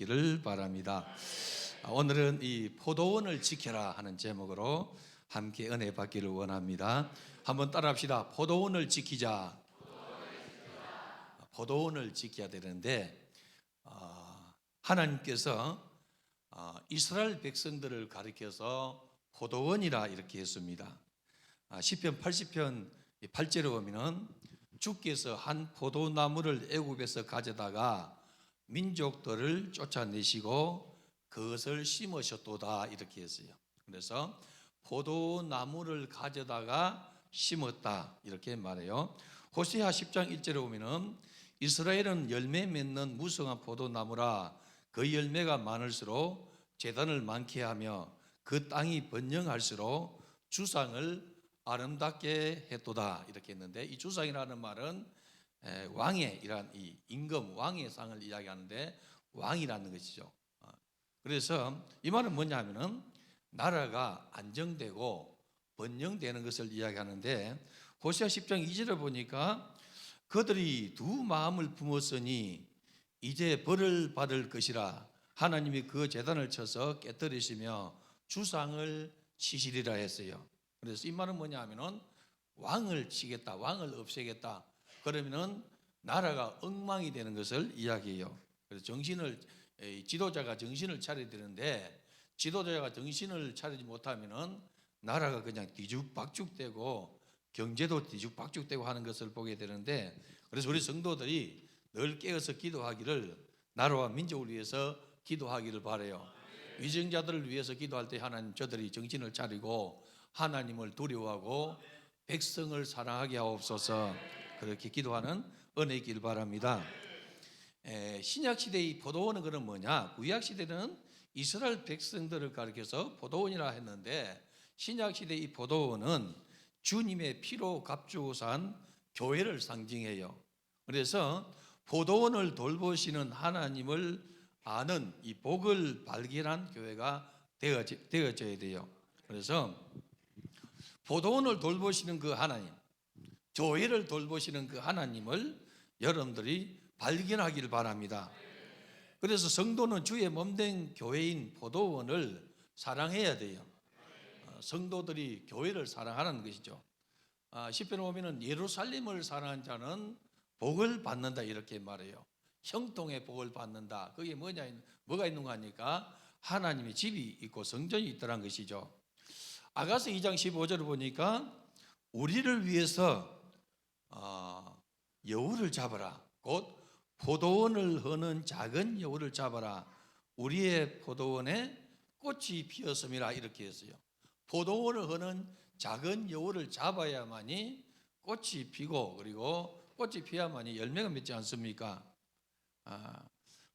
있기를 바랍니다. 오늘은 이 포도원을 지켜라 하는 제목으로 함께 은혜 받기를 원합니다. 한번 따라합시다. 포도원을 지키자. 포도원을 지켜야 되는데 하나님께서 이스라엘 백성들을 가리켜서 포도원이라 이렇게 했습니다. 시편 80편 8절에 보면은 주께서 한 포도나무를 애굽에서 가져다가 민족들을 쫓아내시고 그것을 심으셨도다 이렇게 했어요. 그래서 포도나무를 가져다가 심었다 이렇게 말해요. 호세아 10장 1절에 보면은 이스라엘은 열매 맺는 무성한 포도나무라 그 열매가 많을수록 재단을 많게 하며 그 땅이 번영할수록 주상을 아름답게 했도다 이렇게 했는데, 이 주상이라는 말은 왕의 이란 이 임금 왕의 상을 이야기하는데 왕이라는 것이죠. 그래서 이 말은 뭐냐면은 나라가 안정되고 번영되는 것을 이야기하는데, 호세아 10장 2절에 보니까 그들이 두 마음을 품었으니 이제 벌을 받을 것이라 하나님이 그 제단을 쳐서 깨뜨리시며 주상을 치시리라 했어요. 그래서 이 말은 뭐냐 하면은 왕을 치겠다, 왕을 없애겠다, 그러면은 나라가 엉망이 되는 것을 이야기해요. 그래서 지도자가 정신을 차려야 되는데, 지도자가 정신을 차리지 못하면은 나라가 그냥 뒤죽박죽되고 경제도 뒤죽박죽되고 하는 것을 보게 되는데, 그래서 우리 성도들이 늘 깨어서 기도하기를, 나라와 민족을 위해서 기도하기를 바라요. 위정자들을 위해서 기도할 때 하나님 저들이 정신을 차리고 하나님을 두려워하고 백성을 사랑하게 하옵소서, 그렇게 기도하는 은혜 있길 바랍니다. 신약시대의 포도원은 그럼 뭐냐? 구약시대는 이스라엘 백성들을 가리켜서 포도원이라 했는데, 신약시대의 포도원은 주님의 피로 값주고 산 교회를 상징해요. 그래서 포도원을 돌보시는 하나님을 아는 이 복을 발견한 교회가 되어져야 돼요. 그래서 포도원을 돌보시는 그 하나님, 교회를 돌보시는 그 하나님을 여러분들이 발견하기를 바랍니다. 그래서 성도는 주의 몸된 교회인 포도원을 사랑해야 돼요. 성도들이 교회를 사랑하는 것이죠. 시편에 보면은 예루살렘을 사랑한 자는 복을 받는다 이렇게 말해요. 형통의 복을 받는다. 그게 뭐가 있는가 하니까 하나님의 집이 있고 성전이 있더란 것이죠. 아가서 2장 15절을 보니까 우리를 위해서 여우를 잡아라, 곧 포도원을 허는 작은 여우를 잡아라, 우리의 포도원에 꽃이 피었음이라 이렇게 했어요. 포도원을 허는 작은 여우를 잡아야만이 꽃이 피고, 그리고 꽃이 피어야만이 열매가 맺지 않습니까?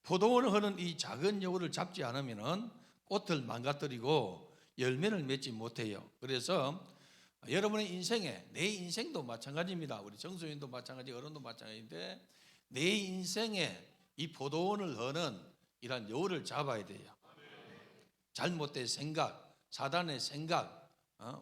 포도원을 허는 이 작은 여우를 잡지 않으면 꽃을 망가뜨리고 열매를 맺지 못해요. 그래서 여러분의 인생에, 내 인생도 마찬가지입니다. 우리 정수인도 마찬가지, 어른도 마찬가지인데 내 인생에 이 포도원을 허는 이런 여우를 잡아야 돼요. 잘못된 생각, 사단의 생각,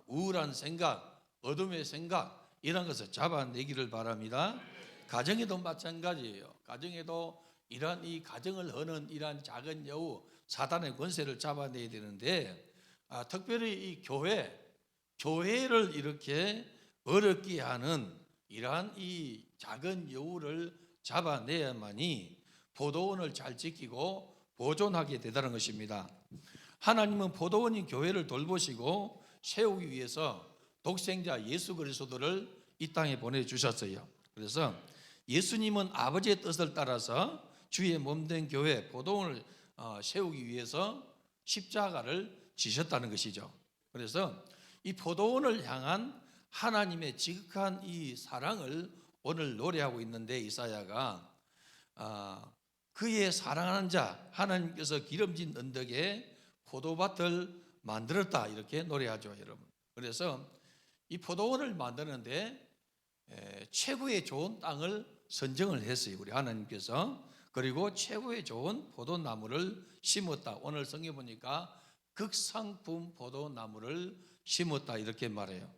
우울한 생각, 어둠의 생각, 이런 것을 잡아내기를 바랍니다. 가정에도 마찬가지예요. 가정에도 이러한 이 가정을 허는 이러한 작은 여우, 사단의 권세를 잡아내야 되는데, 특별히 이 교회를 이렇게 어렵게 하는 이러한 이 작은 여우를 잡아내야만이 포도원을 잘 지키고 보존하게 되다는 것입니다. 하나님은 포도원인 교회를 돌보시고 세우기 위해서 독생자 예수 그리스도를 이 땅에 보내주셨어요. 그래서 예수님은 아버지의 뜻을 따라서 주의 몸된 교회 포도원을 세우기 위해서 십자가를 지셨다는 것이죠. 그래서 이 포도원을 향한 하나님의 지극한 이 사랑을 오늘 노래하고 있는데, 이사야가 그의 사랑하는 자, 하나님께서 기름진 언덕에 포도밭을 만들었다 이렇게 노래하죠, 여러분. 그래서 이 포도원을 만드는데 최고의 좋은 땅을 선정을 했어요, 우리 하나님께서. 그리고 최고의 좋은 포도나무를 심었다. 오늘 성경 보니까 극상품 포도나무를 심었다 이렇게 말해요.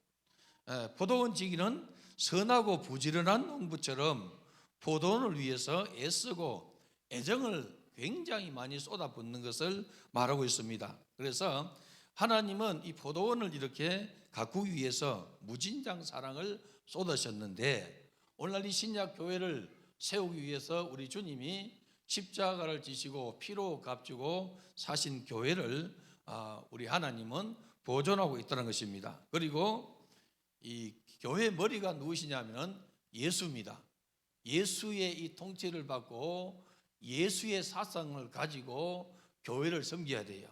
포도원 지기는 선하고 부지런한 농부처럼 포도원을 위해서 애쓰고 애정을 굉장히 많이 쏟아붓는 것을 말하고 있습니다. 그래서 하나님은 이 포도원을 이렇게 가꾸기 위해서 무진장 사랑을 쏟으셨는데, 오늘날 이 신약 교회를 세우기 위해서 우리 주님이 십자가를 지시고 피로 값주고 사신 교회를 우리 하나님은 보존하고 있다는 것입니다. 그리고 이 교회 머리가 누구시냐면 예수입니다. 예수의 이 통치를 받고 예수의 사상을 가지고 교회를 섬겨야 돼요.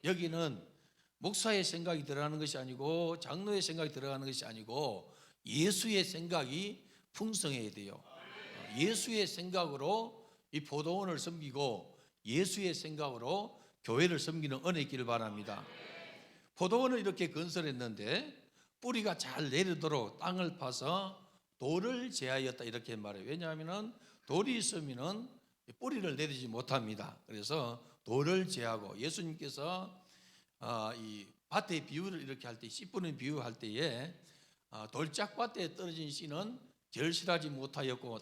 여기는 목사의 생각이 들어가는 것이 아니고 장로의 생각이 들어가는 것이 아니고 예수의 생각이 풍성해야 돼요. 예수의 생각으로 이 포도원을 섬기고 예수의 생각으로 교회를 섬기는 은혜 있기를 바랍니다. 포도원을 이렇게 건설했는데 뿌리가 잘 내리도록 땅을 파서 돌을 제하였다 이렇게 말해요. 왜냐하면 돌이 있으면 뿌리를 내리지 못합니다. 그래서 돌을 제하고, 예수님께서 이 밭의 비유를 이렇게 할 때, 씨 뿌리는 비유할 때에 돌짝밭에 떨어진 씨는 절실하지 못하였고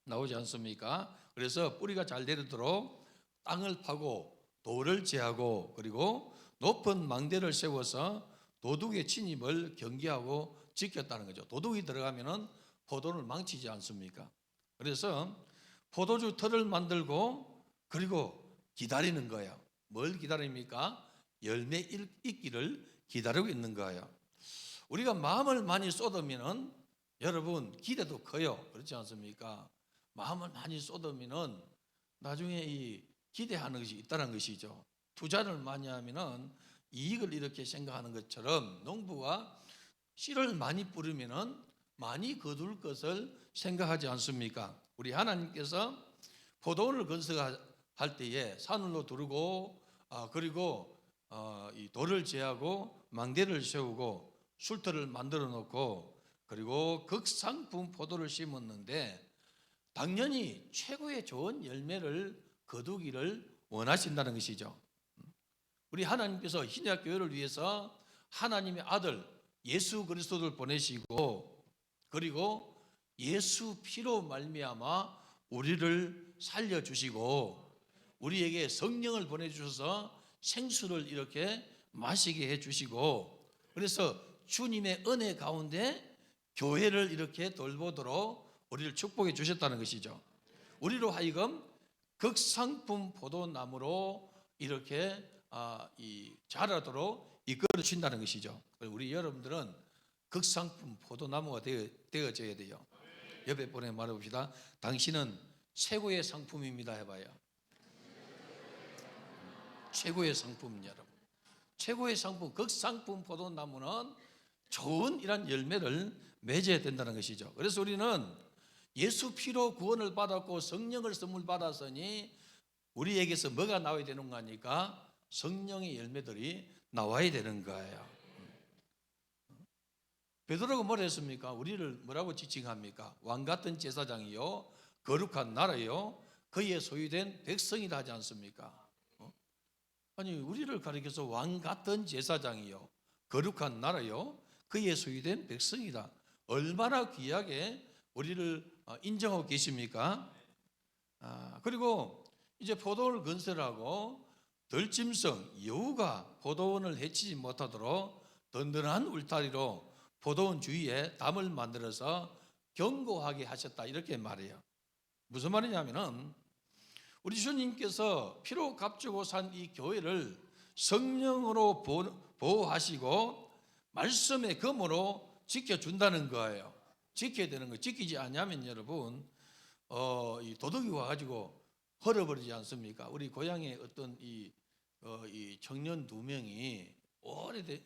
나오지 않습니까? 그래서 뿌리가 잘 내리도록 땅을 파고 돌을 제하고, 그리고 높은 망대를 세워서 도둑의 침입을 경계하고 지켰다는 거죠. 도둑이 들어가면은 포도를 망치지 않습니까? 그래서 포도주 틀을 만들고 그리고 기다리는 거예요. 뭘 기다립니까? 열매 익기를 기다리고 있는 거예요. 우리가 마음을 많이 쏟으면은 여러분 기대도 커요. 그렇지 않습니까? 마음을 많이 쏟으면은 나중에 이 기대하는 것이 있다는 것이죠. 투자를 많이 하면은 이익을 이렇게 생각하는 것처럼 농부가 씨를 많이 뿌리면은 많이 거둘 것을 생각하지 않습니까? 우리 하나님께서 포도원을 건설할 때에 산으로 두르고 그리고 이 돌을 제하고 망대를 세우고 술터를 만들어 놓고 그리고 극상품 포도를 심었는데 당연히 최고의 좋은 열매를 거두기를 원하신다는 것이죠. 우리 하나님께서 신약 교회를 위해서 하나님의 아들 예수 그리스도를 보내시고 그리고 예수 피로 말미암아 우리를 살려주시고 우리에게 성령을 보내주셔서 생수를 이렇게 마시게 해주시고, 그래서 주님의 은혜 가운데 교회를 이렇게 돌보도록 우리를 축복해 주셨다는 것이죠. 우리로 하여금 극상품 포도나무로 이렇게 자라도록 이끌어 주신다는 것이죠. 우리 여러분들은 극상품 포도나무가 되어져야 돼요. 옆에 분에 말해봅시다. 당신은 최고의 상품입니다 해봐요. 최고의 상품, 여러분. 최고의 상품, 극상품 포도나무는 좋은 이런 열매를 맺어야 된다는 것이죠. 그래서 우리는 예수 피로 구원을 받았고 성령을 선물 받았으니 우리에게서 뭐가 나와야 되는 거니까 성령의 열매들이 나와야 되는 거예요. 베드로가 뭐라 했습니까? 우리를 뭐라고 지칭합니까? 왕 같은 제사장이요 거룩한 나라요 그의 소유된 백성이다 하지 않습니까? 아니 우리를 가리켜서 왕 같은 제사장이요 거룩한 나라요 그의 소유된 백성이다. 얼마나 귀하게 우리를 인정하고 계십니까? 그리고 이제 포도원을 건설하고 들짐승 여우가 포도원을 해치지 못하도록 든든한 울타리로 포도원 주위에 담을 만들어서 견고하게 하셨다 이렇게 말해요. 무슨 말이냐면은 우리 주님께서 피로 값주고 산 이 교회를 성령으로 보호하시고 말씀의 검으로 지켜준다는 거예요. 지켜야 되는 거예요. 지키지 않으면 여러분 이 도둑이 와가지고 헐어버리지 않습니까? 우리 고향에 어떤 이 청년 두 명이 오래된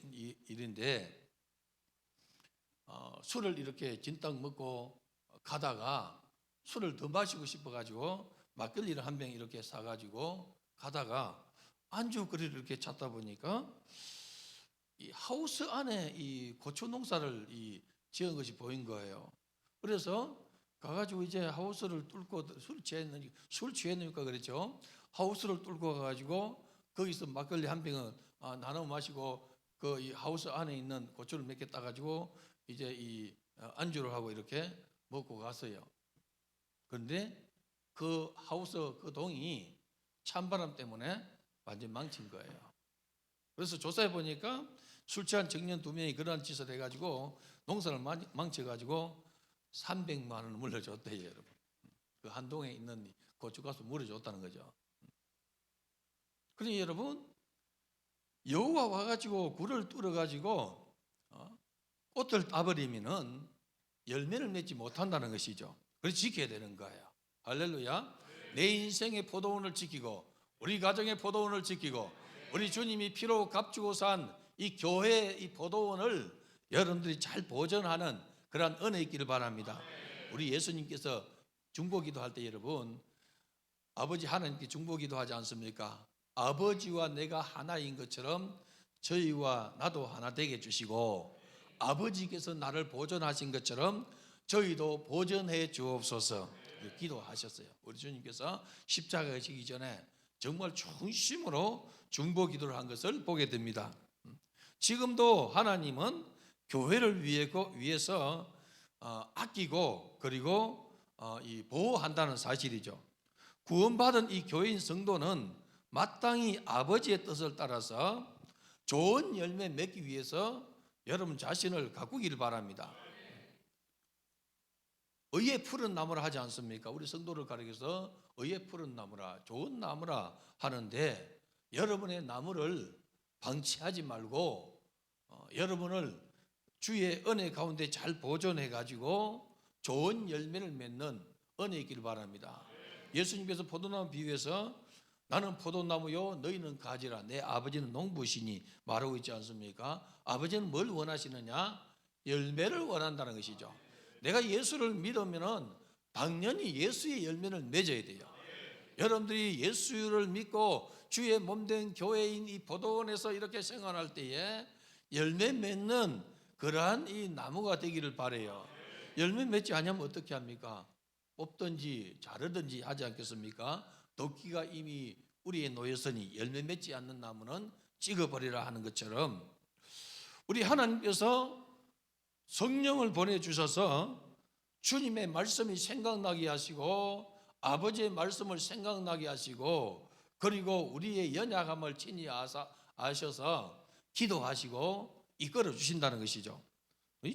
일인데 술을 이렇게 진탕 먹고 가다가 술을 더 마시고 싶어가지고 막걸리를 한 병 이렇게 사가지고 가다가 안주거리를 이렇게 찾다 보니까 이 하우스 안에 이 고추 농사를 지은 것이 보인 거예요. 그래서 가가지고 이제 하우스를 뚫고 술 취했으니까 그랬죠. 하우스를 뚫고 가가지고 거기서 막걸리 한 병을 나눠 마시고 그 이 하우스 안에 있는 고추를 몇 개 따가지고 이제 이 안주를 하고 이렇게 먹고 갔어요. 그런데 그 하우스 그 동이 찬바람 때문에 완전 망친 거예요. 그래서 조사해 보니까 술 취한 청년 2명이 그러한 짓을 해가지고 농사를 망쳐가지고 300만 원을 물려줬대요, 여러분. 그 한동에 있는 고춧가스 물려줬다는 거죠. 그러니 여러분, 여우가 와가지고 굴을 뚫어가지고 꽃을 따버리면은 열매를 맺지 못한다는 것이죠. 그래서 지켜야 되는 거예요. 할렐루야. 내 인생의 포도원을 지키고 우리 가정의 포도원을 지키고 우리 주님이 피로 값주고 산 이 교회의 이 포도원을 여러분들이 잘 보존하는 그러한 은혜 있기를 바랍니다. 우리 예수님께서 중보기도 할 때 여러분, 아버지 하나님께 중보기도 하지 않습니까? 아버지와 내가 하나인 것처럼 저희와 나도 하나 되게 해주시고 아버지께서 나를 보존하신 것처럼 저희도 보존해 주옵소서 기도하셨어요. 우리 주님께서 십자가에 지기 전에 정말 중심으로 중보기도를 한 것을 보게 됩니다. 지금도 하나님은 교회를 위해서 아끼고 그리고 보호한다는 사실이죠. 구원받은 이 교회인 성도는 마땅히 아버지의 뜻을 따라서 좋은 열매 맺기 위해서 여러분 자신을 가꾸기를 바랍니다. 의의 푸른 나무라 하지 않습니까? 우리 성도를 가리켜서 의의 푸른 나무라, 좋은 나무라 하는데 여러분의 나무를 방치하지 말고 여러분을 주의 은혜 가운데 잘 보존해 가지고 좋은 열매를 맺는 은혜 있기를 바랍니다. 예수님께서 포도나무 비유해서 나는 포도나무요 너희는 가지라 내 아버지는 농부시니 말하고 있지 않습니까? 아버지는 뭘 원하시느냐? 열매를 원한다는 것이죠. 내가 예수를 믿으면은 당연히 예수의 열매를 맺어야 돼요. 여러분들이 예수를 믿고 주의 몸된 교회인 이 포도원에서 이렇게 생활할 때에 열매 맺는 그러한 이 나무가 되기를 바라요. 열매 맺지 않으면 어떻게 합니까? 뽑든지 자르든지 하지 않겠습니까? 도끼가 이미 우리에 놓였으니 열매 맺지 않는 나무는 찍어버리라 하는 것처럼 우리 하나님께서 성령을 보내주셔서 주님의 말씀이 생각나게 하시고 아버지의 말씀을 생각나게 하시고 그리고 우리의 연약함을 친히 아셔서 기도하시고 이끌어 주신다는 것이죠.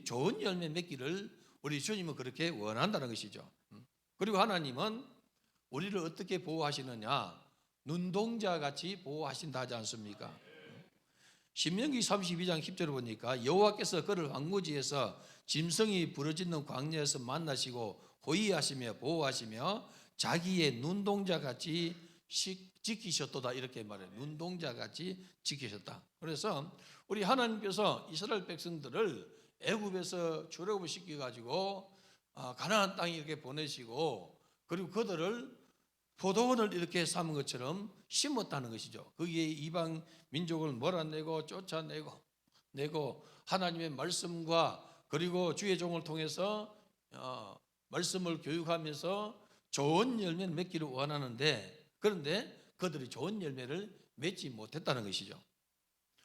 좋은 열매 맺기를 우리 주님은 그렇게 원한다는 것이죠. 그리고 하나님은 우리를 어떻게 보호하시느냐? 눈동자 같이 보호하신다 하지 않습니까? 신명기 32장 10절을 보니까 여호와께서 그를 황무지에서 짐승이 부르짖는 광야에서 만나시고 호위하시며 보호하시며 자기의 눈동자 같이 지키셨도다 이렇게 말해요. 눈동자 같이 지키셨다. 그래서 우리 하나님께서 이스라엘 백성들을 애굽에서 출애굽을 시켜 가지고 가나안 땅에 이렇게 보내시고 그리고 그들을 포도원을 이렇게 삼은 것처럼 심었다는 것이죠. 거기에 이방 민족을 몰아내고 쫓아내고 하나님의 말씀과 그리고 주의 종을 통해서 말씀을 교육하면서 좋은 열매를 맺기를 원하는데 그런데 그들이 좋은 열매를 맺지 못했다는 것이죠.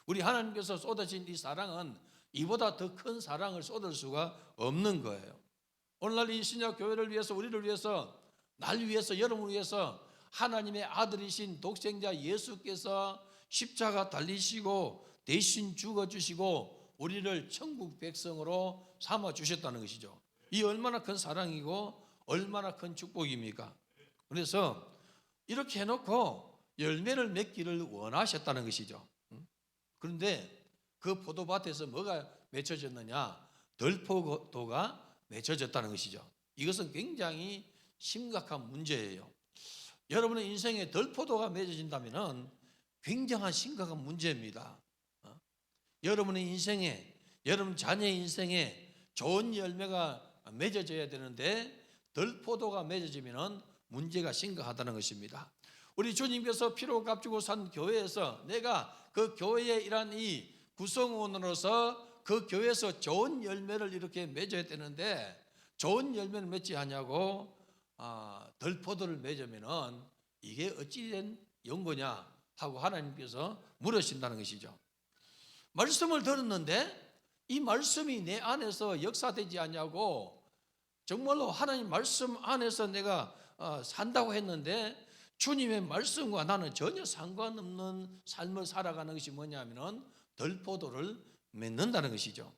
우리 하나님께서 쏟아진 이 사랑은 이보다 더 큰 사랑을 쏟을 수가 없는 거예요. 오늘날 이 신약 교회를 위해서 우리를 위해서 날 위해서 여러분을 위해서 하나님의 아들이신 독생자 예수께서 십자가 달리시고 대신 죽어주시고 우리를 천국 백성으로 삼아주셨다는 것이죠. 이 얼마나 큰 사랑이고 얼마나 큰 축복입니까? 그래서 이렇게 해놓고 열매를 맺기를 원하셨다는 것이죠. 그런데 그 포도밭에서 뭐가 맺혀졌느냐? 들포도가 맺혀졌다는 것이죠. 이것은 굉장히 심각한 문제예요. 여러분의 인생에 들포도가 맺어진다면 굉장한 심각한 문제입니다. 여러분의 인생에 여러분 자녀의 인생에 좋은 열매가 맺어져야 되는데 들포도가 맺어지면 문제가 심각하다는 것입니다. 우리 주님께서 피로 값주고 산 교회에서 내가 그 교회의 이러한 이 구성원으로서 그 교회에서 좋은 열매를 이렇게 맺어야 되는데 좋은 열매를 맺지 않냐고 들포도를 맺으면은 이게 어찌된 연고냐 하고 하나님께서 물으신다는 것이죠. 말씀을 들었는데 이 말씀이 내 안에서 역사되지 않냐고 정말로 하나님 말씀 안에서 내가 산다고 했는데 주님의 말씀과 나는 전혀 상관없는 삶을 살아가는 것이 뭐냐면은 들포도를 맺는다는 것이죠.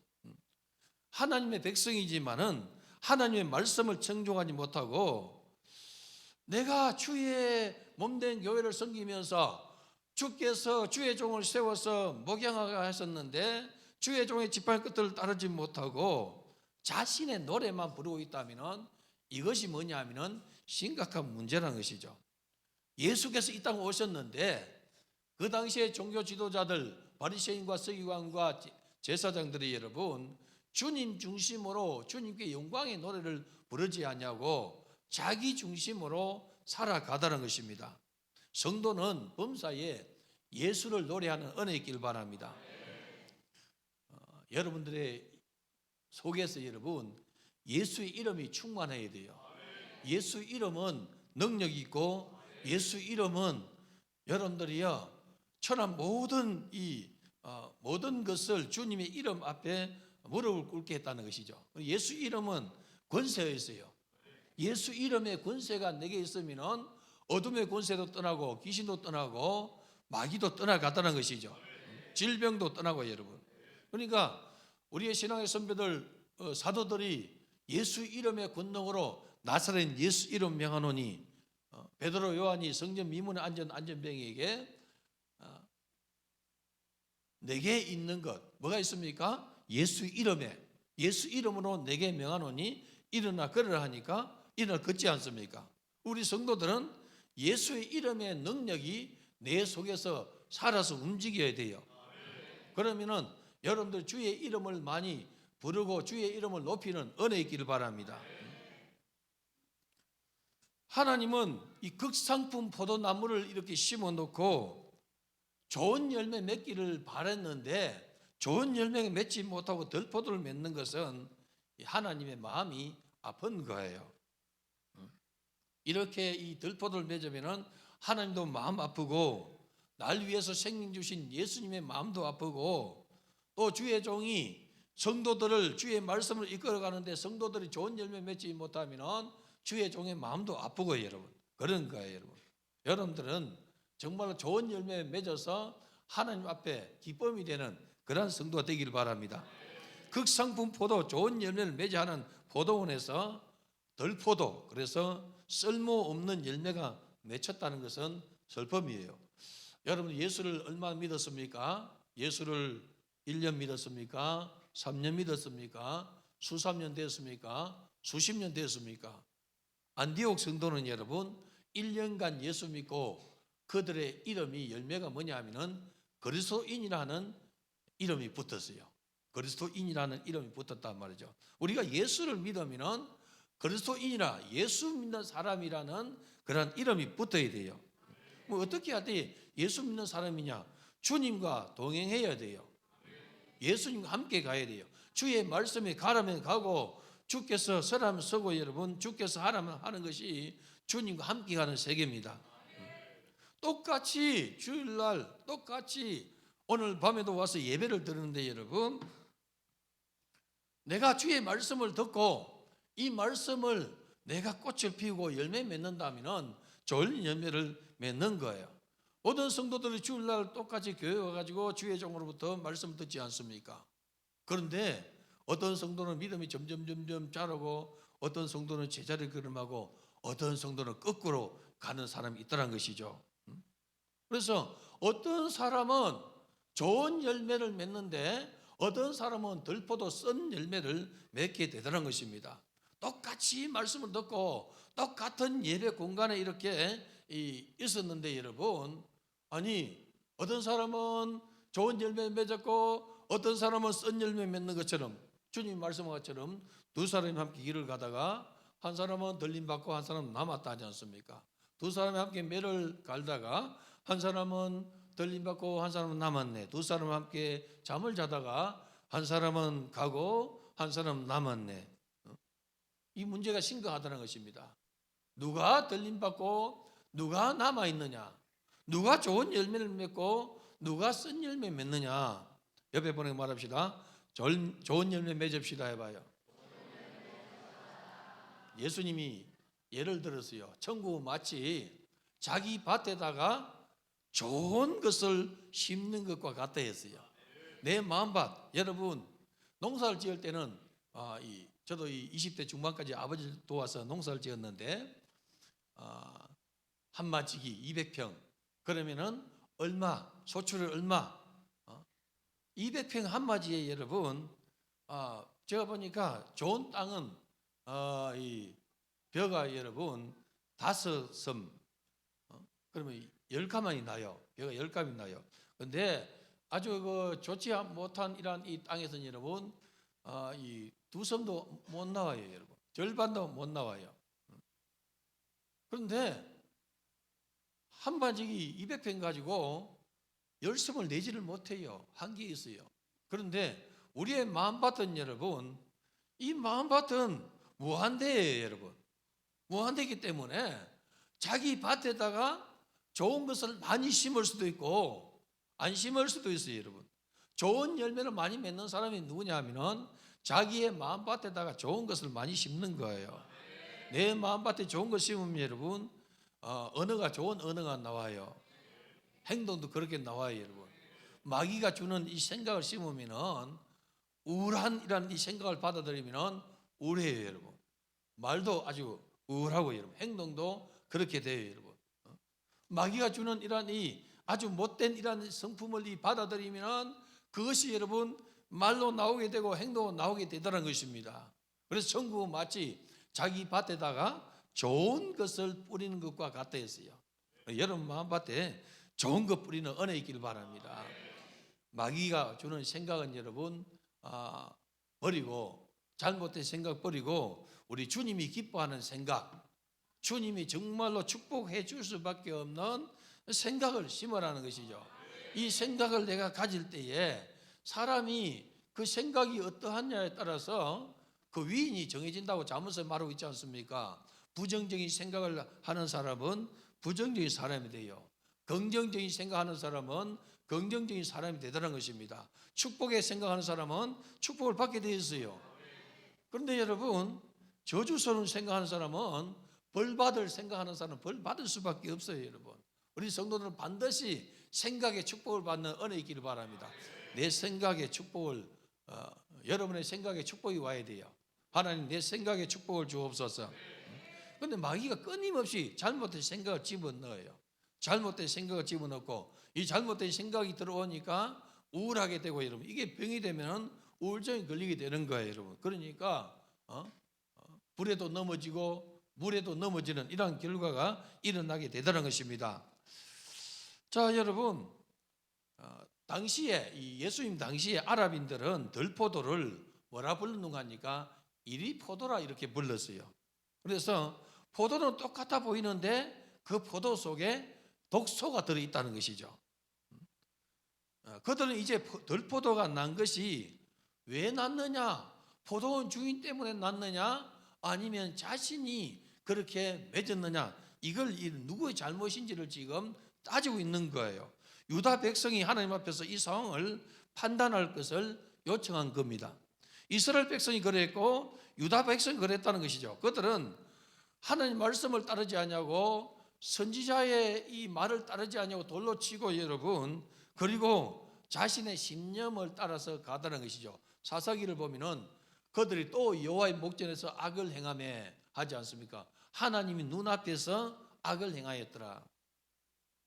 하나님의 백성이지만은 하나님의 말씀을 청종하지 못하고 내가 주의 몸된 교회를 섬기면서 주께서 주의 종을 세워서 목양하게 하셨는데 주의 종의 지팡이 끝을 따르지 못하고 자신의 노래만 부르고 있다면 이것이 뭐냐면은 심각한 문제라는 것이죠. 예수께서 이 땅에 오셨는데 그 당시에 종교 지도자들 바리새인과 서기관과 제사장들이 여러분 주님 중심으로 주님께 영광의 노래를 부르지 않냐고 자기 중심으로 살아가다는 것입니다. 성도는 범사에 예수를 노래하는 은혜 있길 바랍니다. 여러분들의 속에서 여러분 예수의 이름이 충만해야 돼요. 예수 이름은 능력이 있고 예수 이름은 여러분들이요 천한 모든 모든 것을 주님의 이름 앞에 무릎을 꿇게 했다는 것이죠. 예수 이름은 권세가 있어요. 예수 이름의 권세가 내게 있으면 어둠의 권세도 떠나고 귀신도 떠나고 마귀도 떠나갔다는 것이죠. 질병도 떠나고 여러분. 그러니까 우리의 신앙의 선배들 사도들이 예수 이름의 권능으로 나사렛 예수 이름 명하노니 베드로 요한이 성전 미문에 앉은 안전병에게 내게 있는 것 뭐가 있습니까? 예수 이름에 예수 이름으로 내게 명하노니 일어나 걸으라 하니까 일어나 걷지 않습니까? 우리 성도들은 예수의 이름의 능력이 내 속에서 살아서 움직여야 돼요. 그러면은 여러분들 주의 이름을 많이 부르고 주의 이름을 높이는 은혜 있기를 바랍니다. 하나님은 이 극상품 포도나무를 이렇게 심어 놓고 좋은 열매 맺기를 바랬는데 좋은 열매가 맺지 못하고 들포도를 맺는 것은 하나님의 마음이 아픈 거예요. 이렇게 이 들포도를 맺으면 하나님도 마음 아프고 날 위해서 생명 주신 예수님의 마음도 아프고 또 주의 종이 성도들을 주의 말씀을 이끌어가는데 성도들이 좋은 열매 맺지 못하면 주의 종의 마음도 아프고 여러분 그런 거예요. 여러분들은 정말로 좋은 열매 맺어서 하나님 앞에 기쁨이 되는 그런 성도가 되기를 바랍니다. 극상품 포도 좋은 열매를 맺어 하는 포도원에서 덜포도 그래서 쓸모없는 열매가 맺혔다는 것은 슬픔이에요. 여러분 예수를 얼마나 믿었습니까? 예수를 1년 믿었습니까? 3년 믿었습니까? 수십 년 됐습니까? 수십 년 됐습니까? 안디옥 성도는 여러분 1년간 예수 믿고 그들의 이름이 열매가 뭐냐 하면은 그리스도인이라는 이름이 붙었어요. 그리스도인이라는 이름이 붙었단 말이죠. 우리가 예수를 믿으면은 그리스도인이라 예수 믿는 사람이라는 그런 이름이 붙어야 돼요. 뭐 어떻게 해야 돼? 예수 믿는 사람이냐? 주님과 동행해야 돼요. 예수님과 함께 가야 돼요. 주의 말씀에 가라면 가고 주께서 서라면 서고 여러분 주께서 하라면 하는 것이 주님과 함께 가는 세계입니다. 똑같이 주일날 똑같이 오늘 밤에도 와서 예배를 드리는데 여러분 내가 주의 말씀을 듣고 이 말씀을 내가 꽃을 피우고 열매 맺는다면 좋은 열매를 맺는 거예요. 모든 성도들이 주일날 똑같이 교회 와가지고 주의 종으로부터 말씀을 듣지 않습니까? 그런데 어떤 성도는 믿음이 점점 자라고 어떤 성도는 제자리를 걸음하고 어떤 성도는 거꾸로 가는 사람이 있다는 것이죠. 그래서 어떤 사람은 좋은 열매를 맺는데 어떤 사람은 들포도 쓴 열매를 맺게 되더라는 것입니다. 똑같이 말씀을 듣고 똑같은 예배 공간에 이렇게 있었는데 여러분 아니 어떤 사람은 좋은 열매 맺었고 어떤 사람은 쓴 열매 맺는 것처럼 주님 말씀한 것처럼 두 사람이 함께 길을 가다가 한 사람은 들림받고 한 사람은 남았다 하지 않습니까? 두 사람이 함께 매를 갈다가 한 사람은 들림받고 한 사람은 남았네. 두 사람 함께 잠을 자다가 한 사람은 가고 한 사람은 남았네. 이 문제가 심각하다는 것입니다. 누가 들림받고 누가 남아있느냐, 누가 좋은 열매를 맺고 누가 쓴 열매 맺느냐. 옆에 보내고 말합시다. 좋은 열매 맺읍시다 해봐요. 예수님이 예를 들었어요. 천국은 마치 자기 밭에다가 좋은 것을 심는 것과 같다 했어요. 내 마음밭. 여러분 농사를 지을 때는 저도 이 20대 중반까지 아버지를 도와서 농사를 지었는데 한마지기 200평 그러면은 얼마 소출을 얼마 200평 한마지에 여러분 제가 보니까 좋은 땅은 이 벼가 여러분 5섬 그러면 10가만이 나요. 벼가 10감이 나요. 근데 아주 좋지 못한 이런 이 땅에서는 여러분 이 2섬도 못 나와요, 여러분. 절반도 못 나와요. 그런데 한마지기 200평 가지고 10섬을 내지를 못해요. 한계에 있어요. 그런데 우리의 마음밭은 여러분 이 마음밭은 무한대예요, 여러분. 무한대이기 때문에 자기 밭에다가 좋은 것을 많이 심을 수도 있고 안 심을 수도 있어요, 여러분. 좋은 열매를 많이 맺는 사람이 누구냐 하면은 자기의 마음밭에다가 좋은 것을 많이 심는 거예요. 내 마음밭에 좋은 것 심으면 여러분 언어가 좋은 언어가 나와요. 행동도 그렇게 나와요, 여러분. 마귀가 주는 이 생각을 심으면은 우울한 이런 이 생각을 받아들이면은 우울해요, 여러분. 말도 아주 우울하고 여러분 행동도 그렇게 돼요, 여러분. 마귀가 주는 이런 이 아주 못된 이런 성품을 받아들이면은 그것이 여러분 말로 나오게 되고 행동으로 나오게 되더라는 것입니다. 그래서 천국은 마치 자기 밭에다가 좋은 것을 뿌리는 것과 같다 했어요. 여러분 마음밭에 좋은 것 뿌리는 은혜 있기를 바랍니다. 마귀가 주는 생각은 여러분 버리고 잘못된 생각 버리고 우리 주님이 기뻐하는 생각, 주님이 정말로 축복해 줄 수밖에 없는 생각을 심으라는 것이죠. 이 생각을 내가 가질 때에 사람이 그 생각이 어떠하냐에 따라서 그 위인이 정해진다고 잠언서에 말하고 있지 않습니까? 부정적인 생각을 하는 사람은 부정적인 사람이 돼요. 긍정적인 생각하는 사람은 긍정적인 사람이 되더라는 것입니다. 축복의 생각하는 사람은 축복을 받게 되어 있어요. 그런데 여러분 저주스러운 생각하는 사람은 벌받을 생각하는 사람은 벌받을 수밖에 없어요, 여러분. 우리 성도들은 반드시 생각의 축복을 받는 은혜 있기를 바랍니다. 내 생각의 축복을 여러분의 생각에 축복이 와야 돼요. 하나님 내 생각에 축복을 주옵소서. 그런데 마귀가 끊임없이 잘못된 생각을 집어넣어요. 잘못된 생각을 집어넣고 이 잘못된 생각이 들어오니까 우울하게 되고 여러분 이게 병이 되면 우울증이 걸리게 되는 거예요, 여러분. 그러니까 불에도 넘어지고 물에도 넘어지는 이런 결과가 일어나게 되더라는 것입니다. 자, 여러분 당시에 이 예수님 당시에 아랍인들은 들포도를 뭐라 불렀는가 하니까 이리포도라 이렇게 불렀어요. 그래서 포도는 똑같아 보이는데 그 포도 속에 독소가 들어있다는 것이죠. 그들은 이제 들포도가 난 것이 왜 났느냐? 포도원 주인 때문에 났느냐? 아니면 자신이 그렇게 맺었느냐? 이걸 누구의 잘못인지를 지금 따지고 있는 거예요. 유다 백성이 하나님 앞에서 이 상황을 판단할 것을 요청한 겁니다. 이스라엘 백성이 그랬고 유다 백성이 그랬다는 것이죠. 그들은 하나님 말씀을 따르지 않냐고 선지자의 이 말을 따르지 않냐고 돌로 치고 여러분 그리고 자신의 신념을 따라서 가다는 것이죠. 사사기를 보면은 그들이 또 여호와의 목전에서 악을 행하며 하지 않습니까? 하나님이 눈앞에서 악을 행하였더라.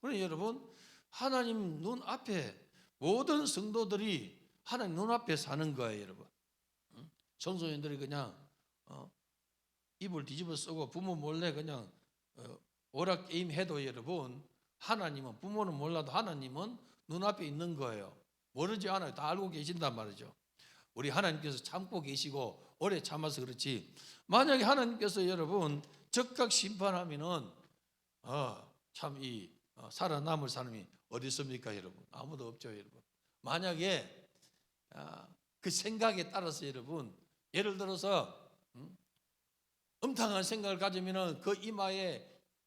그러니 여러분 하나님 눈앞에 모든 성도들이 하나님 눈앞에 사는 거예요, 여러분. 청소년들이 그냥 입을 뒤집어 쓰고 부모 몰래 그냥 오락 게임 해도 여러분 하나님은 부모는 몰라도 하나님은 눈앞에 있는 거예요. 모르지 않아요. 다 알고 계신단 말이죠. 우리 하나님께서 참고 계시고 오래 참아서 그렇지. 만약에 하나님께서 여러분 즉각 심판하면은 참 이 살아남을 사람이 어디 있습니까, 여러분? 아무도 없죠, 여러분. 만약에 그 생각에 따라서 여러분 예를 들어서 음탕한 생각을 가지면은 그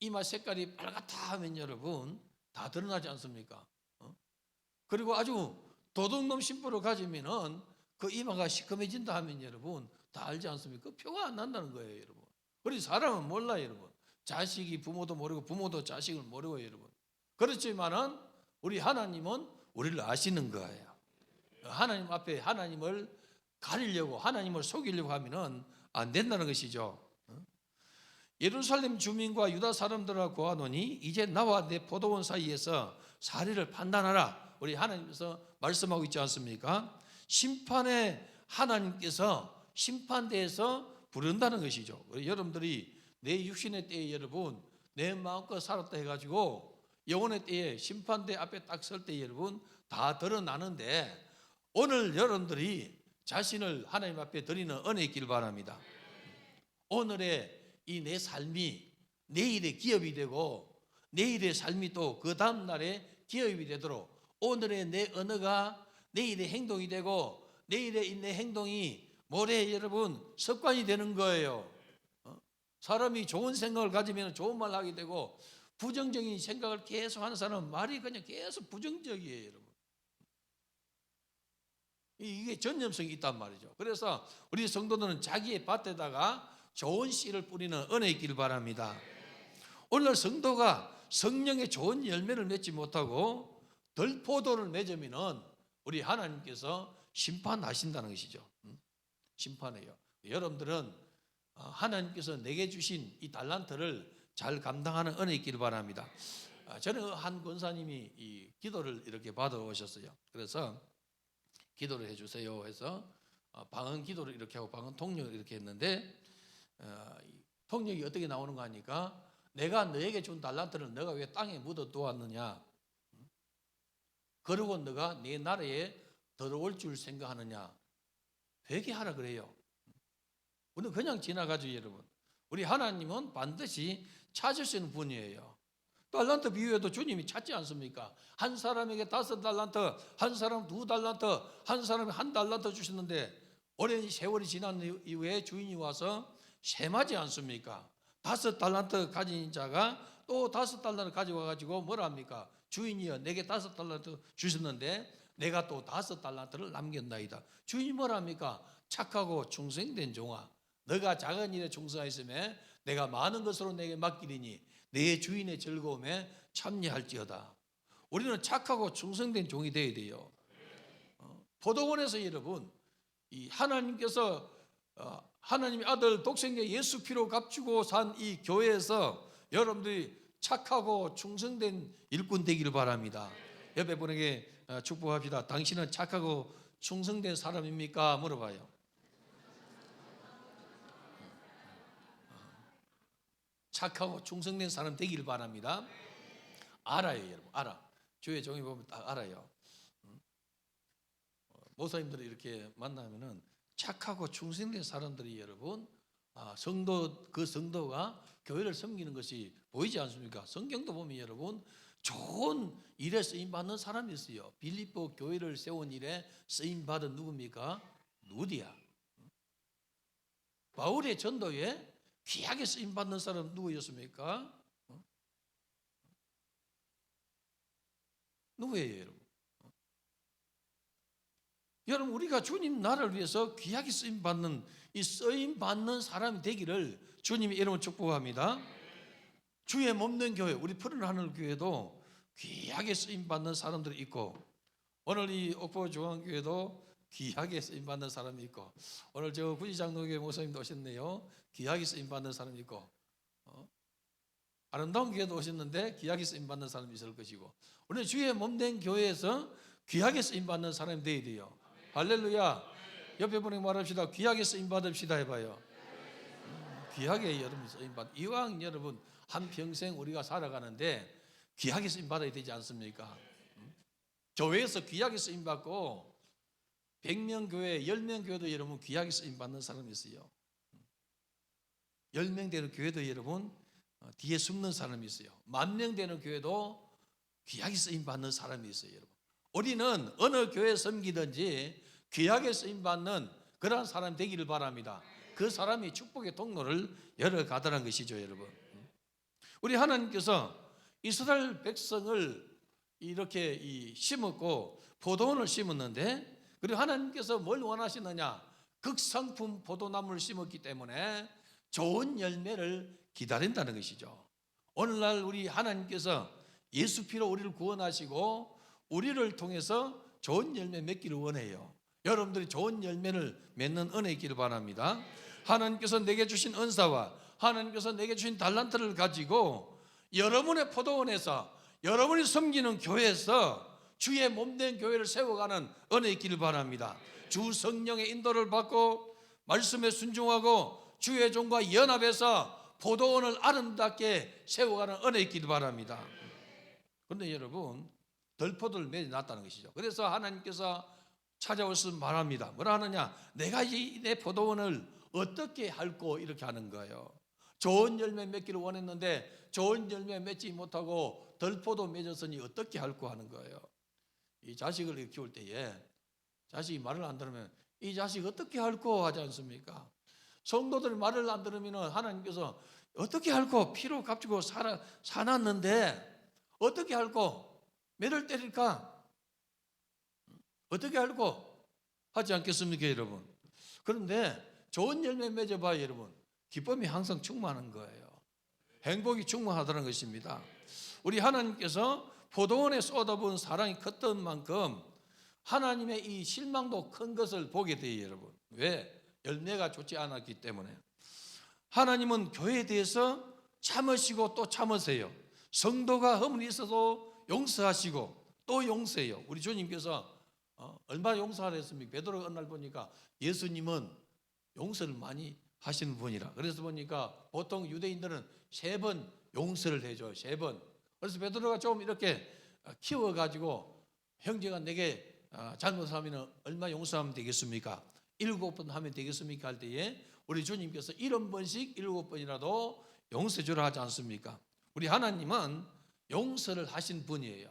이마 색깔이 빨갛다 하면 여러분 다 드러나지 않습니까? 그리고 아주 도둑놈 심보를 가지면은 그 이마가 시커매진다 하면 여러분 다 알지 않습니까? 그 표가 안 난다는 거예요, 여러분. 그래서 사람은 몰라요, 여러분. 자식이 부모도 모르고 부모도 자식을 모르고 여러분. 그렇지만은 우리 하나님은 우리를 아시는 거예요. 하나님 앞에 하나님을 가리려고 하나님을 속이려고 하면은 안 된다는 것이죠. 예루살렘 주민과 유다 사람들과 고하노니 이제 나와 내 포도원 사이에서 사리를 판단하라. 우리 하나님께서 말씀하고 있지 않습니까? 심판에 하나님께서 심판대에서 부른다는 것이죠. 여러분들이 내 육신의 때에 여러분 내 마음껏 살았다 해가지고 영혼의 때에 심판대 앞에 딱 설 때 여러분 다 드러나는데 오늘 여러분들이 자신을 하나님 앞에 드리는 은혜 있길 바랍니다. 오늘의 이 내 삶이 내일의 기업이 되고 내일의 삶이 또 그 다음 날의 기업이 되도록 오늘의 내 언어가 내일의 행동이 되고 내일의 내 행동이 모레 여러분 습관이 되는 거예요. 사람이 좋은 생각을 가지면 좋은 말 하게 되고 부정적인 생각을 계속 하는 사람은 말이 그냥 계속 부정적이에요, 여러분. 이게 전념성이 있단 말이죠. 그래서 우리 성도들은 자기의 밭에다가 좋은 씨를 뿌리는 은혜 있기를 바랍니다. 오늘 성도가 성령의 좋은 열매를 맺지 못하고 덜포도를 맺으면 우리 하나님께서 심판하신다는 것이죠. 심판해요. 여러분들은 하나님께서 내게 주신 이 달란트를 잘 감당하는 은혜 있기를 바랍니다. 저는 한 권사님이 이 기도를 이렇게 받아오셨어요. 그래서 기도를 해주세요 해서 방언 기도를 이렇게 하고 방언 통역을 이렇게 했는데 통역이 어떻게 나오는가 하니까 내가 너에게 준 달란트를 너가 왜 땅에 묻어 두었느냐, 그리고 너가 내 나라에 들어올 줄 생각하느냐, 회개하라 그래요. 우리는 그냥 지나가죠, 여러분. 우리 하나님은 반드시 찾을 수 있는 분이에요. 달란트 비유에도 주님이 찾지 않습니까? 한 사람에게 5달란트, 한 사람 2달란트, 한 사람에 1달란트 주셨는데 오랜 세월이 지난 이후에 주인이 와서 셈하지 않습니까? 5달란트 가진 자가 또 5달란트 가지고 와가지고 뭐라 합니까? 주인이여 내게 5달란트 주셨는데 내가 또 5달란트를 남겼나이다. 주인이 뭐라 합니까? 착하고 충성된 종아, 너가 작은 일에 충성하였으며 내가 많은 것으로 내게 맡기리니 내 주인의 즐거움에 참여할지어다. 우리는 착하고 충성된 종이 되어야 돼요. 포도원에서 여러분 이 하나님께서 하나님의 아들 독생자 예수 피로 값주고 산 이 교회에서 여러분들이 착하고 충성된 일꾼 되기를 바랍니다. 옆에 분에게 축복합시다. 당신은 착하고 충성된 사람입니까? 물어봐요. 착하고 충성된 사람 되기를 바랍니다. 알아요, 여러분. 알아. 주의 종이 보면 딱 알아요. 목사님들이 이렇게 만나면은 착하고 충성된 사람들이 여러분 성도 그 성도가 교회를 섬기는 것이 보이지 않습니까? 성경도 보면 여러분 좋은 일에 쓰임 받는 사람이 있어요. 빌립보 교회를 세운 일에 쓰임 받은 누굽니까? 누디야. 바울의 전도에 귀하게 쓰임 받는 사람 누구였습니까? 누구예요, 여러분? 여러분 우리가 주님 나라를 위해서 귀하게 쓰임 받는 이 쓰임 받는 사람이 되기를 주님의 이름으로 축복합니다. 주의 몸된 교회, 우리 푸른 하늘 교회도 귀하게 쓰임 받는 사람들이 있고 오늘 이 옥포 중앙교회도 귀하게 쓰임 받는 사람이 있고 오늘 저 구지장로교회 목사님도 오셨네요. 귀하게 쓰임 받는 사람이 있고 아름다운 교회도 오셨는데 귀하게 쓰임 받는 사람이 있을 것이고 우리는 주의 몸된 교회에서 귀하게 쓰임 받는 사람이 되어야 돼요. 할렐루야. 옆에 분에게 말합시다. 귀하게 쓰임 받읍시다 해봐요. 귀하게 여러분 쓰임 받. 이왕 여러분 한 평생 우리가 살아가는데 귀하게 쓰임 받아야 되지 않습니까? 교회에서 귀하게 쓰임 받고 100명 교회, 10명 교회도 여러분 귀하게 쓰임 받는 사람이 있어요. 10명 되는 교회도 여러분 뒤에 숨는 사람이 있어요. 10,000명 되는 교회도 귀하게 쓰임 받는 사람이 있어요, 여러분. 우리는 어느 교회 섬기든지 귀하게 쓰임 받는 그러한 사람 되기를 바랍니다. 그 사람이 축복의 통로를 열어가더라는 것이죠, 여러분. 우리 하나님께서 이스라엘 백성을 이렇게 심었고 포도원을 심었는데 그리고 하나님께서 뭘 원하시느냐? 극상품 포도나무를 심었기 때문에 좋은 열매를 기다린다는 것이죠. 오늘날 우리 하나님께서 예수 피로 우리를 구원하시고 우리를 통해서 좋은 열매 맺기를 원해요. 여러분들이 좋은 열매를 맺는 은혜 있기를 바랍니다. 하나님께서 내게 주신 은사와 하나님께서 내게 주신 달란트를 가지고 여러분의 포도원에서 여러분이 섬기는 교회에서 주의 몸된 교회를 세워가는 은혜 있기를 바랍니다. 주 성령의 인도를 받고 말씀에 순종하고 주의 종과 연합해서 포도원을 아름답게 세워가는 은혜 있기를 바랍니다. 그런데 여러분, 덜포도를 맺어놨다는 것이죠. 그래서 하나님께서 찾아오셔서 말합니다. 뭐라 하느냐? 내가 내 포도원을 어떻게 할꼬 이렇게 하는 거예요. 좋은 열매 맺기를 원했는데 좋은 열매 맺지 못하고 덜포도 맺었으니 어떻게 할꼬 하는 거예요. 이 자식을 키울 때에 자식이 말을 안 들으면 이 자식 어떻게 할꼬 하지 않습니까? 성도들이 말을 안 들으면 하나님께서 어떻게 할꼬? 피로 값주고 사놨는데 어떻게 할꼬? 매를 때릴까? 어떻게 할꼬? 하지 않겠습니까, 여러분? 그런데 좋은 열매 맺어봐요, 여러분. 기쁨이 항상 충만한 거예요. 행복이 충만하다는 것입니다. 우리 하나님께서 포도원에 쏟아부은 사랑이 컸던 만큼 하나님의 이 실망도 큰 것을 보게 돼요, 여러분. 왜? 열매가 좋지 않았기 때문에. 하나님은 교회에 대해서 참으시고 또 참으세요. 성도가 허물이 있어도 용서하시고 또 용서해요. 우리 주님께서 얼마나 용서를 했습니까? 베드로가 어느 날 보니까 예수님은 용서를 많이 하시는 분이라. 그래서 보니까 보통 유대인들은 3번 용서를 해줘요. 3번. 그래서 베드로가 좀 이렇게 키워가지고 형제가 내게 잘못하면 얼마 용서하면 되겠습니까? 7번 하면 되겠습니까? 할 때에 우리 주님께서 70번씩 7번이라도 용서해 주라 하지 않습니까? 우리 하나님은 용서를 하신 분이에요.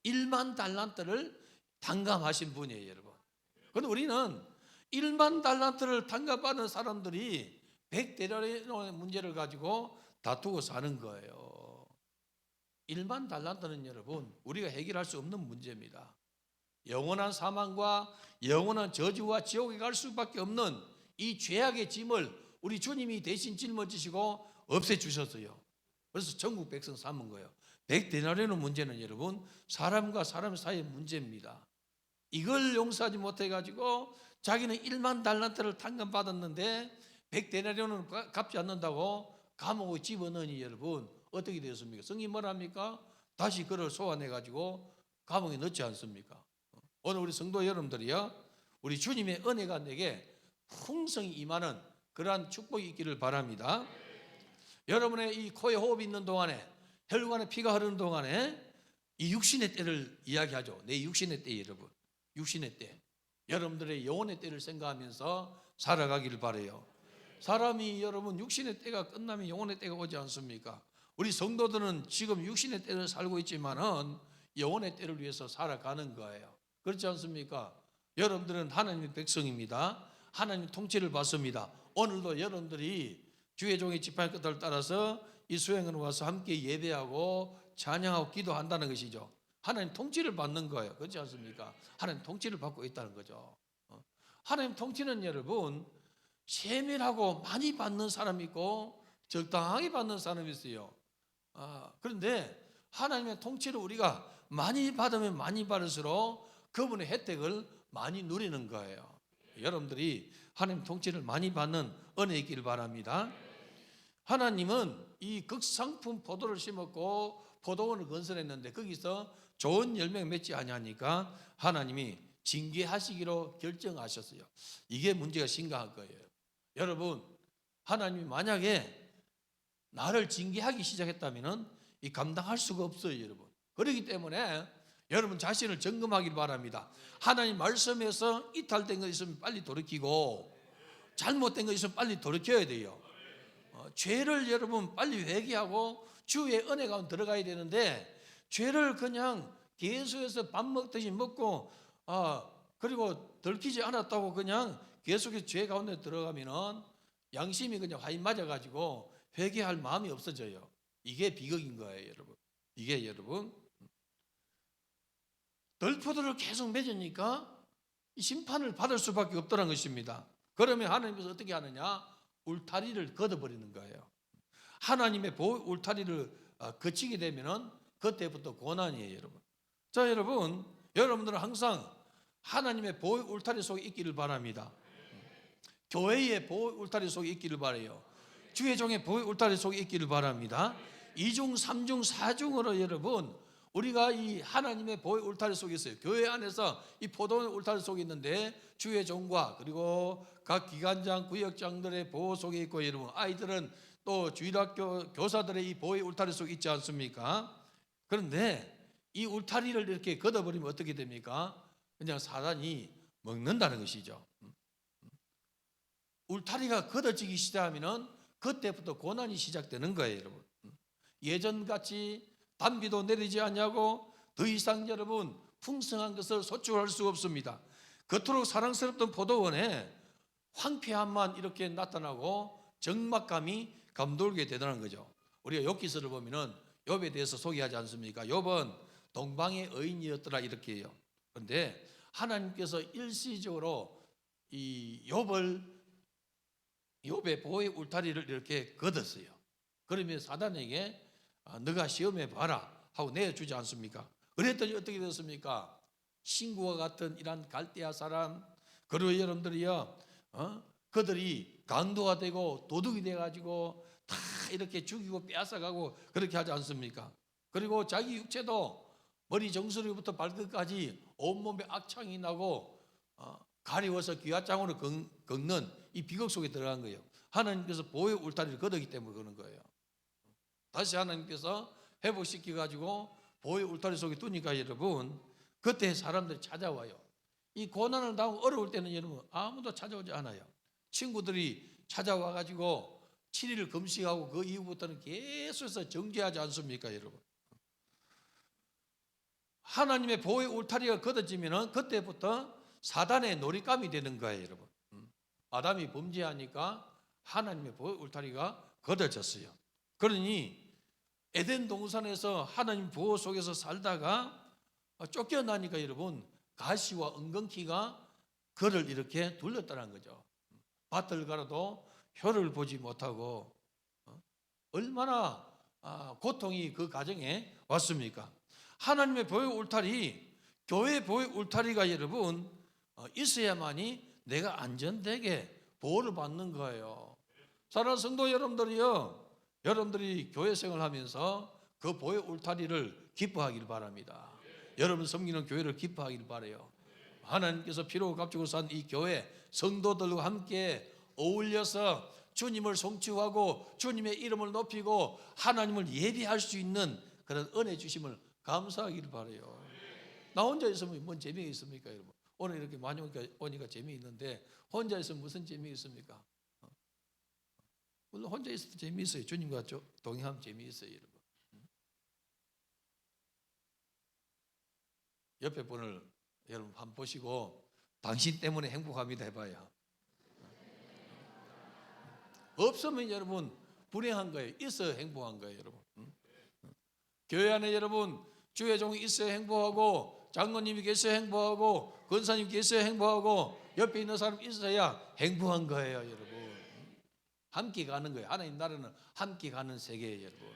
1만 달란트를 탕감하신 분이에요, 여러분. 그런데 우리는 1만 달란트를 탕감받은 사람들이 100데나리온의 문제를 가지고 다투고 사는 거예요. 1만 달란트는 여러분 우리가 해결할 수 없는 문제입니다. 영원한 사망과 영원한 저주와 지옥에 갈 수밖에 없는 이 죄악의 짐을 우리 주님이 대신 짊어지시고 없애주셨어요. 그래서 전국 백성 삼은 거예요. 100데나리온의 문제는 여러분 사람과 사람 사이의 문제입니다. 이걸 용서하지 못해가지고 자기는 1만 달란트를 탕감받았는데 100데나리온은 갚지 않는다고 감옥에 집어넣으니 여러분 어떻게 되었습니까? 성경이 뭐랍니까? 다시 그를 소환해가지고 감옥에 넣지 않습니까? 오늘 우리 성도 여러분들이요, 우리 주님의 은혜가 내게 풍성히 임하는 그러한 축복이 있기를 바랍니다. 여러분의 이 코에 호흡이 있는 동안에, 혈관에 피가 흐르는 동안에 이 육신의 때를 이야기하죠. 내 육신의 때, 여러분. 육신의 때. 여러분들의 영혼의 때를 생각하면서 살아가기를 바라요. 사람이 여러분 육신의 때가 끝나면 영혼의 때가 오지 않습니까? 우리 성도들은 지금 육신의 때를 살고 있지만은 영혼의 때를 위해서 살아가는 거예요. 그렇지 않습니까? 여러분들은 하나님의 백성입니다. 하나님 통치를 받습니다. 오늘도 여러분들이 주의 종의 지팡이 끝을 따라서 이 수행을 와서 함께 예배하고 찬양하고 기도한다는 것이죠. 하나님 통치를 받는 거예요. 그렇지 않습니까? 하나님 통치를 받고 있다는 거죠. 하나님 통치는 여러분 세밀하고 많이 받는 사람이 있고 적당하게 받는 사람이 있어요. 그런데 하나님의 통치를 우리가 많이 받으면 많이 받을수록 그분의 혜택을 많이 누리는 거예요. 여러분들이 하나님 통치를 많이 받는 은혜 있기를 바랍니다. 하나님은 이 극상품 포도를 심었고 포도원을 건설했는데 거기서 좋은 열매가 맺지 아니하니까 하나님이 징계하시기로 결정하셨어요. 이게 문제가 심각한 거예요. 여러분, 하나님이 만약에 나를 징계하기 시작했다면 이 감당할 수가 없어요, 여러분. 그렇기 때문에 여러분 자신을 점검하길 바랍니다. 하나님 말씀에서 이탈된 거 있으면 빨리 돌이키고 잘못된 거 있으면 빨리 돌이켜야 돼요. 죄를 여러분 빨리 회개하고 주의 은혜 가운데 들어가야 되는데 죄를 그냥 계속해서 밥 먹듯이 먹고 그리고 들키지 않았다고 그냥 계속해서 죄 가운데 들어가면은 양심이 그냥 화인 맞아가지고 회개할 마음이 없어져요. 이게 비극인 거예요, 여러분. 이게 여러분 덜포도를 계속 맺으니까 심판을 받을 수밖에 없다는 것입니다. 그러면 하나님께서 어떻게 하느냐? 울타리를 걷어버리는 거예요. 하나님의 보호 울타리를 거치게 되면은 그때부터 고난이에요, 여러분. 자, 여러분들은 항상 하나님의 보호 울타리 속에 있기를 바랍니다. 교회의 보호 울타리 속에 있기를 바라요. 주의 종의 보호 울타리 속에 있기를 바랍니다. 2중, 3중, 4중으로 여러분, 우리가 이 하나님의 보호 울타리 속에 있어요. 교회 안에서 이 포도원 울타리 속에 있는데 주의 종과 그리고 각 기관장, 구역장들의 보호 속에 있고, 여러분 아이들은 또 주일학교 교사들의 이 보호의 울타리 속에 있지 않습니까? 그런데 이 울타리를 이렇게 걷어버리면 어떻게 됩니까? 그냥 사단이 먹는다는 것이죠. 울타리가 걷어지기 시작하면 그때부터 고난이 시작되는 거예요, 여러분. 예전같이 단비도 내리지 않냐고 더 이상 여러분 풍성한 것을 소출할 수 없습니다. 겉으로 사랑스럽던 포도원에 황폐함만 이렇게 나타나고 적막감이 감돌게 되더라는 거죠. 우리가 욥기서를 보면은 욥에 대해서 소개하지 않습니까? 욥은 동방의 의인이었더라 이렇게 해요. 그런데 하나님께서 일시적으로 이 욥의 보호의 울타리를 이렇게 걷었어요. 그러면 사단에게 너가 시험해 봐라 하고 내어주지 않습니까? 그랬더니 어떻게 됐습니까? 신구와 같은 이런 갈대아 사람, 그리고 여러분들이요, 그들이 강도가 되고 도둑이 돼가지고 다 이렇게 죽이고 빼앗아가고 그렇게 하지 않습니까? 그리고 자기 육체도 머리 정수리부터 발끝까지 온몸에 악창이 나고 가리워서 귀화장으로 긁는 이 비극 속에 들어간 거예요. 하나님께서 보호의 울타리를 걷었기 때문에 그러는 거예요. 다시 하나님께서 회복시켜가지고 보호의 울타리 속에 두니까 여러분, 그때 사람들이 찾아와요. 이 고난을 당하고 어려울 때는 여러분 아무도 찾아오지 않아요. 친구들이 찾아와가지고 7일 금식하고 그 이후부터는 계속해서 정죄하지 않습니까, 여러분? 하나님의 보호의 울타리가 걷어지면 그때부터 사단의 놀잇감이 되는 거예요, 여러분. 아담이 범죄하니까 하나님의 보호의 울타리가 걷어졌어요. 그러니 에덴 동산에서 하나님 보호 속에서 살다가 쫓겨나니까 여러분 가시와 엉겅퀴가 그를 이렇게 둘렀다는 거죠. 밭을 갈아도 혀를 보지 못하고 얼마나 고통이 그 가정에 왔습니까? 하나님의 보호 울타리, 교회의 보호 울타리가 여러분 있어야만이 내가 안전되게 보호를 받는 거예요. 사랑하는 성도 여러분들이요, 여러분들이 교회 생활하면서 그 보호 울타리를 기뻐하기를 바랍니다. 여러분 섬기는 교회를 기뻐하기를 바라요. 하나님께서 피로 값주고 산 이 교회 성도들과 함께 어울려서 주님을 송축하고 주님의 이름을 높이고 하나님을 예배할 수 있는 그런 은혜 주심을 감사하기를 바라요. 나 혼자 있으면 뭔 재미가 있습니까, 여러분? 오늘 이렇게 많이 오니까 재미있는데 혼자 있으면 무슨 재미가 있습니까? 물론 혼자 있어도 재미있어요. 주님과 동행하면 재미있어요, 여러분. 옆에 분을 여러분 한번 보시고 당신 때문에 행복합니다 해봐요. 없으면 여러분 불행한 거예요. 있어야 행복한 거예요, 여러분. 교회 안에 여러분 주의 종이 있어야 행복하고 장로님이 계셔야 행복하고 권사님 계셔야 행복하고 옆에 있는 사람 있어야 행복한 거예요, 여러분. 함께 가는 거예요. 하나님 나라는 함께 가는 세계예요, 여러분.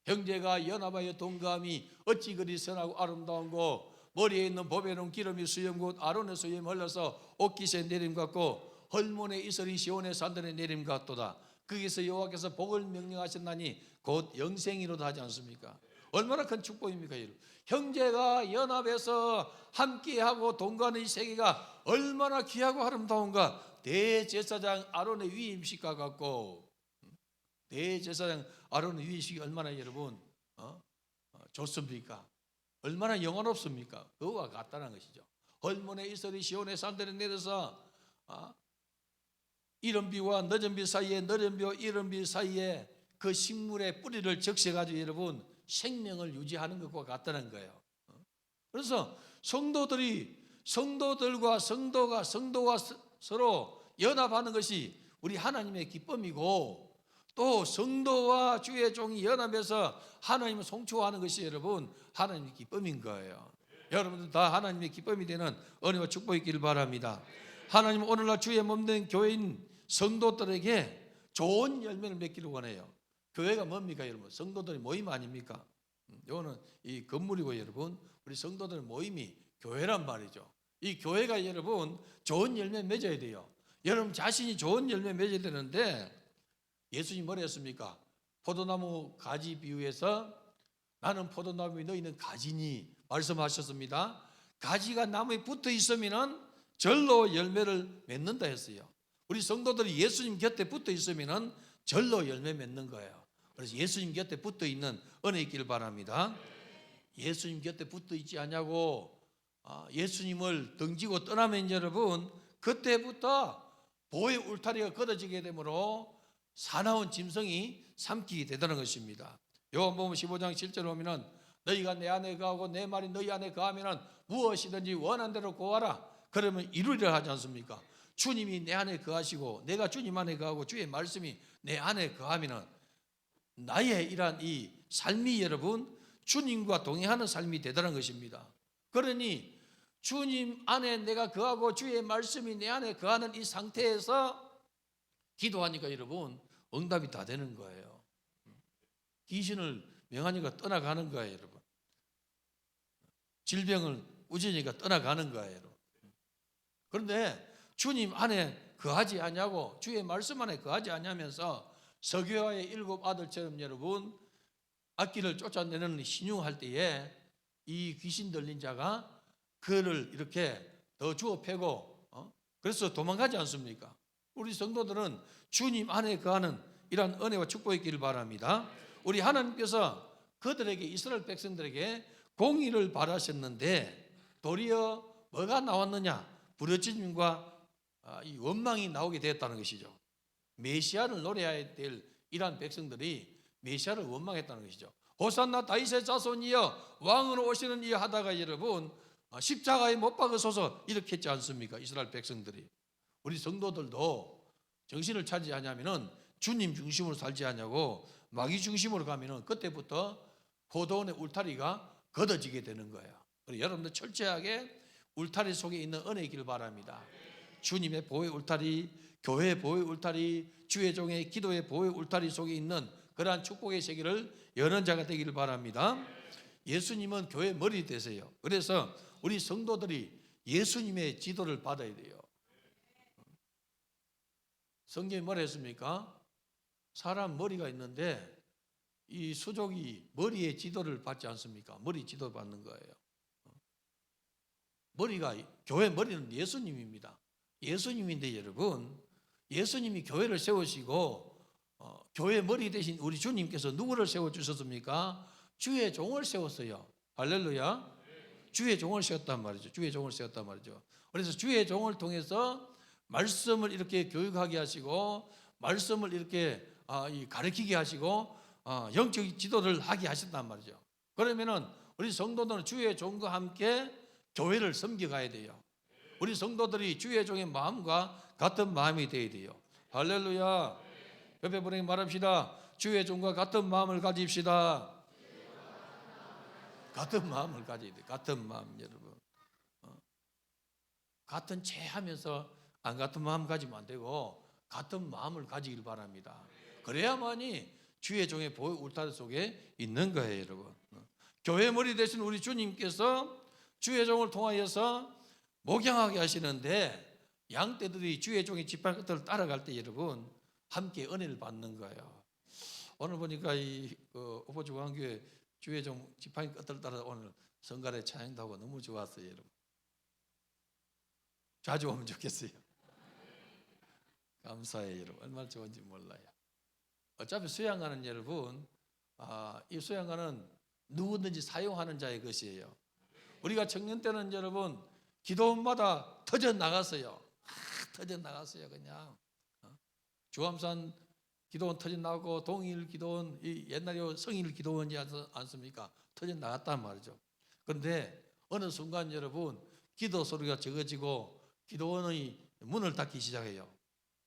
형제가 연합하여 동감이 어찌 그리 선하고 아름다운고 머리에 있는 보배로운 기름이 수염 아론의 수염이 흘러서 옷깃에 내림 같고 헐몬의 이슬이 시온의 산들의 내림 같도다. 거기서 여호와께서 복을 명령하셨나니 곧 영생이로다 하지 않습니까? 얼마나 큰 축복입니까? 형제가 연합해서 함께하고 동거하는 이 세계가 얼마나 귀하고 아름다운가. 대제사장 아론의 위임식과 같고 대제사장 아론의 위임식이 얼마나 여러분 좋습니까? 얼마나 영원롭습니까? 그와 같다는 것이죠. 헐몬의 이슬이 시온의 산들에 내려서 이른 비와 늦은 비 사이에 늦은 비와 이른 비 사이에 그 식물의 뿌리를 적셔가지고 여러분 생명을 유지하는 것과 같다는 거예요. 그래서 성도들과 성도가 서로 연합하는 것이 우리 하나님의 기쁨이고 또 성도와 주의 종이 연합해서 하나님을 송축하는 것이 여러분 하나님의 기쁨인 거예요. 여러분들 다 하나님의 기쁨이 되는 은혜와 축복이 있기를 바랍니다. 하나님은 오늘날 주의 몸된 교인 성도들에게 좋은 열매를 맺기를 원해요. 교회가 뭡니까 여러분? 성도들의 모임 아닙니까? 이거는 이 건물이고 여러분, 우리 성도들의 모임이 교회란 말이죠. 이 교회가 여러분 좋은 열매 맺어야 돼요. 여러분 자신이 좋은 열매 맺어야 되는데, 예수님 뭐라 했습니까? 포도나무 가지 비유해서 나는 포도나무이 너희는 가지니 말씀하셨습니다. 가지가 나무에 붙어 있으면은 절로 열매를 맺는다 했어요. 우리 성도들이 예수님 곁에 붙어 있으면은 절로 열매 맺는 거예요. 그래서 예수님 곁에 붙어 있는 은혜 있기를 바랍니다. 예수님 곁에 붙어 있지 않냐고 예수님을 등지고 떠나면 여러분, 그때부터 보의 울타리가 걷어지게 되므로 사나운 짐승이 삼키게 되다는 것입니다. 요한복음 15장 7절에 보면은 너희가 내 안에 거하고 내 말이 너희 안에 거하면은 무엇이든지 원한 대로 구하라 그러면 이루리라 하지 않습니까? 주님이 내 안에 거하시고 내가 주님 안에 거하고 주의 말씀이 내 안에 거하면은 나의 이러한 이 삶이 여러분 주님과 동행하는 삶이 되다는 것입니다. 그러니 주님 안에 내가 거하고 주의 말씀이 내 안에 거하는 이 상태에서 기도하니까 여러분 응답이 다 되는 거예요. 귀신을 명하니까 떠나가는 거예요 여러분. 질병을 우전이니까 떠나가는 거예요 여러분. 그런데 주님 안에 거하지 않냐고, 주의 말씀 안에 거하지 않냐면서 서교와의 7 아들처럼 여러분 악기를 쫓아내는 신용할 때에 이 귀신 들린 자가 그를 이렇게 더 주워 패고 그래서 도망가지 않습니까? 우리 성도들은 주님 안에 거하는 이러한 은혜와 축복이 있기를 바랍니다. 우리 하나님께서 그들에게, 이스라엘 백성들에게 공의를 바라셨는데 도리어 뭐가 나왔느냐? 부르짖음과 이 원망이 나오게 되었다는 것이죠. 메시아를 노래해야 될 이러한 백성들이 메시아를 원망했다는 것이죠. 호산나 다윗의 자손이여 왕으로 오시는 이여 하다가 여러분 십자가에 못 박으소서 이렇게 했지 않습니까? 이스라엘 백성들이. 우리 성도들도 정신을 차리지 않냐면은 주님 중심으로 살지 않냐고 마귀 중심으로 가면은 그때부터 포도원의 울타리가 걷어지게 되는 거예요. 그래서 여러분들 철저하게 울타리 속에 있는 은혜이길 바랍니다. 주님의 보호의 울타리, 교회의 보호의 울타리, 주의 종의 기도의 보호의 울타리 속에 있는 그러한 축복의 세계를 여는 자가 되기를 바랍니다. 예수님은 교회 머리 되세요. 그래서 우리 성도들이 예수님의 지도를 받아야 돼요. 성경이 뭐라 했습니까? 사람 머리가 있는데 이 수족이 머리의 지도를 받지 않습니까? 머리 지도 받는 거예요. 머리가, 교회 머리는 예수님입니다. 예수님인데 여러분, 예수님이 교회를 세우시고 교회 머리 대신 우리 주님께서 누구를 세워주셨습니까? 주의 종을 세웠어요. 할렐루야. 주의 종을 세웠단 말이죠. 주의 종을 세웠단 말이죠. 그래서 주의 종을 통해서 말씀을 이렇게 교육하게 하시고 말씀을 이렇게 가르치게 하시고 영적 지도를 하게 하셨단 말이죠. 그러면은 우리 성도들은 주의 종과 함께 교회를 섬겨가야 돼요. 우리 성도들이 주의 종의 마음과 같은 마음이 되어야 돼요. 할렐루야. 옆에 분에게 말합시다. 주의 종과 같은 마음을 가집시다. 같은 마음을 가져야 돼요. 같은 마음 여러분. 같은 체하면서 안 같은 마음 가지면 안 되고 같은 마음을 가지길 바랍니다. 그래야만이 주의 종의 보호 울타리 속에 있는 거예요 여러분. 교회 머리 되신 우리 주님께서 주의 종을 통하여서 목양하게 하시는데 양떼들이 주의 종의 지팡이 끝을 따라갈 때 여러분 함께 은혜를 받는 거예요. 오늘 보니까 이 오포주광교회 주의 종 지팡이 끝을 따라 오늘 성가대 찬양도 하고 너무 좋았어요 여러분. 자주 오면 좋겠어요. 감사해요 여러분. 얼마나 좋은지 몰라요. 어차피 수양가는 여러분 이 수양가는 누구든지 사용하는 자의 것이에요. 우리가 청년 때는 여러분 기도원마다 터져 나갔어요. 터져 나갔어요 그냥. 주암산 기도원 터져 나가고 동일 기도원 옛날에 성일 기도원이지 않습니까? 터져 나갔단 말이죠. 그런데 어느 순간 여러분 기도 소리가 적어지고 기도원의 문을 닫기 시작해요.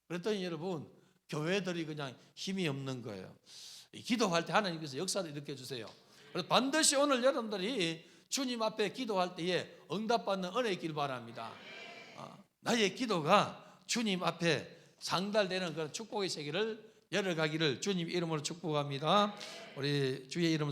그랬더니 여러분 교회들이 그냥 힘이 없는 거예요. 기도할 때 하나님께서 역사를 일으켜 주세요. 그래서 반드시 오늘 여러분들이 주님 앞에 기도할 때에 응답받는 은혜 있길 바랍니다. 나의 기도가 주님 앞에 상달되는 그런 축복의 세계를 열어가기를 주님 이름으로 축복합니다. 우리 주의 이름